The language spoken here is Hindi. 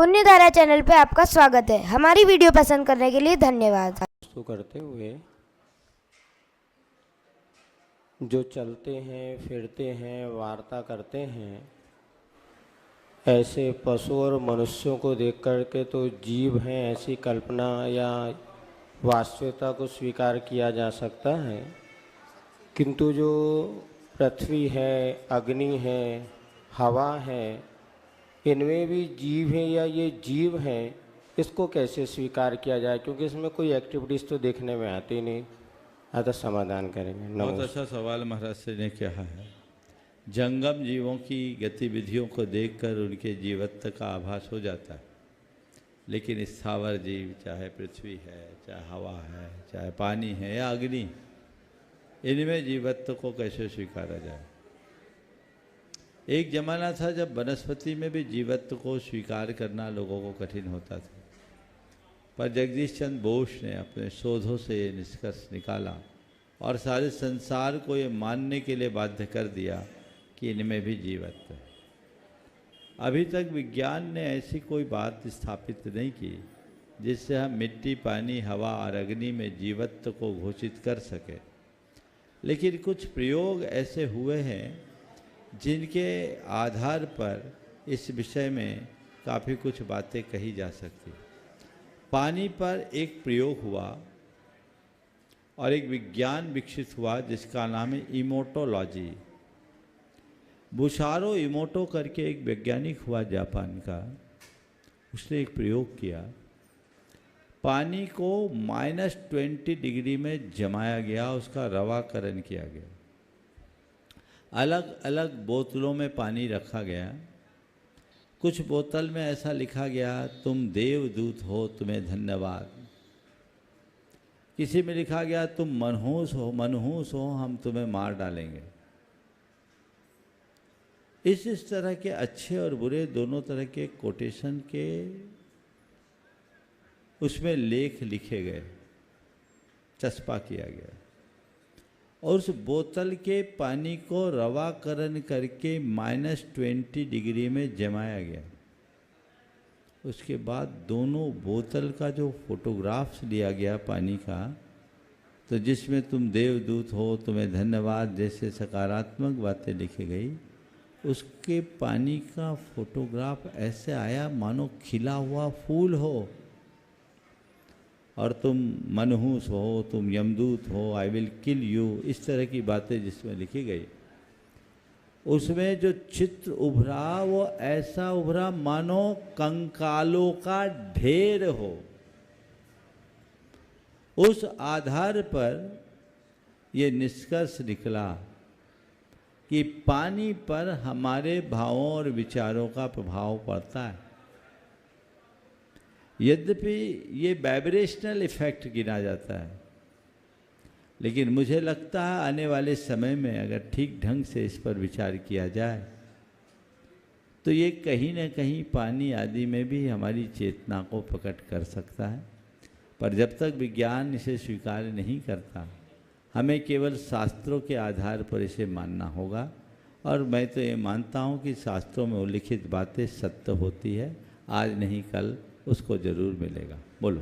पुण्यधारा चैनल पे आपका स्वागत है। हमारी वीडियो पसंद करने के लिए धन्यवाद। तो करते हुए जो चलते हैं, फिरते हैं, वार्ता करते हैं, ऐसे पशु और मनुष्यों को देख कर के तो जीव हैं ऐसी कल्पना या वास्तविकता को स्वीकार किया जा सकता है, किंतु जो पृथ्वी है, अग्नि है, हवा है, इनमें भी जीव है या ये जीव हैं, इसको कैसे स्वीकार किया जाए? क्योंकि इसमें कोई एक्टिविटीज़ तो देखने में आती नहीं। अतः समाधान करेंगे। बहुत अच्छा सवाल महाराज से ने किया है। जंगम जीवों की गतिविधियों को देखकर उनके जीवत्व का आभास हो जाता है, लेकिन स्थावर जीव, चाहे पृथ्वी है, चाहे हवा है, चाहे पानी है या अग्नि, इनमें जीवत्व को कैसे स्वीकारा जाए? एक जमाना था जब वनस्पति में भी जीवत्व को स्वीकार करना लोगों को कठिन होता था, पर जगदीश चंद्र बोस ने अपने शोधों से ये निष्कर्ष निकाला और सारे संसार को ये मानने के लिए बाध्य कर दिया कि इनमें भी जीवत्व है। अभी तक विज्ञान ने ऐसी कोई बात स्थापित नहीं की जिससे हम मिट्टी, पानी, हवा और अग्नि में जीवत्व को घोषित कर सके, लेकिन कुछ प्रयोग ऐसे हुए हैं जिनके आधार पर इस विषय में काफ़ी कुछ बातें कही जा सकती। पानी पर एक प्रयोग हुआ और एक विज्ञान विकसित हुआ जिसका नाम है इमोटोलॉजी। बुशारो इमोटो करके एक वैज्ञानिक हुआ जापान का, उसने एक प्रयोग किया। पानी को -20 डिग्री में जमाया गया, उसका रवाकरण किया गया। अलग अलग बोतलों में पानी रखा गया। कुछ बोतल में ऐसा लिखा गया, तुम देवदूत हो, तुम्हें धन्यवाद। किसी में लिखा गया, तुम मनहूस हो, हम तुम्हें मार डालेंगे। इस तरह के अच्छे और बुरे दोनों तरह के कोटेशन के उसमें लेख लिखे गए, चस्पा किया गया और उस बोतल के पानी को रवाकरण करके -20 डिग्री में जमाया गया। उसके बाद दोनों बोतल का जो फोटोग्राफ्स लिया गया पानी का, तो जिसमें तुम देवदूत हो, तुम्हें धन्यवाद जैसे सकारात्मक बातें लिखी गई, उसके पानी का फोटोग्राफ ऐसे आया मानो खिला हुआ फूल हो। और तुम मनहूस हो, तुम यमदूत हो, आई विल किल यू, इस तरह की बातें जिसमें लिखी गई, उसमें जो चित्र उभरा वो ऐसा उभरा मानो कंकालों का ढेर हो। उस आधार पर ये निष्कर्ष निकला कि पानी पर हमारे भावों और विचारों का प्रभाव पड़ता है। यद्यपि ये वाइब्रेशनल इफेक्ट गिना जाता है, लेकिन मुझे लगता है आने वाले समय में अगर ठीक ढंग से इस पर विचार किया जाए तो ये कहीं न कहीं पानी आदि में भी हमारी चेतना को प्रकट कर सकता है। पर जब तक विज्ञान इसे स्वीकार नहीं करता, हमें केवल शास्त्रों के आधार पर इसे मानना होगा। और मैं तो ये मानता हूँ कि शास्त्रों में उल्लिखित बातें सत्य होती है, आज नहीं कल उसको जरूर मिलेगा। बोलो।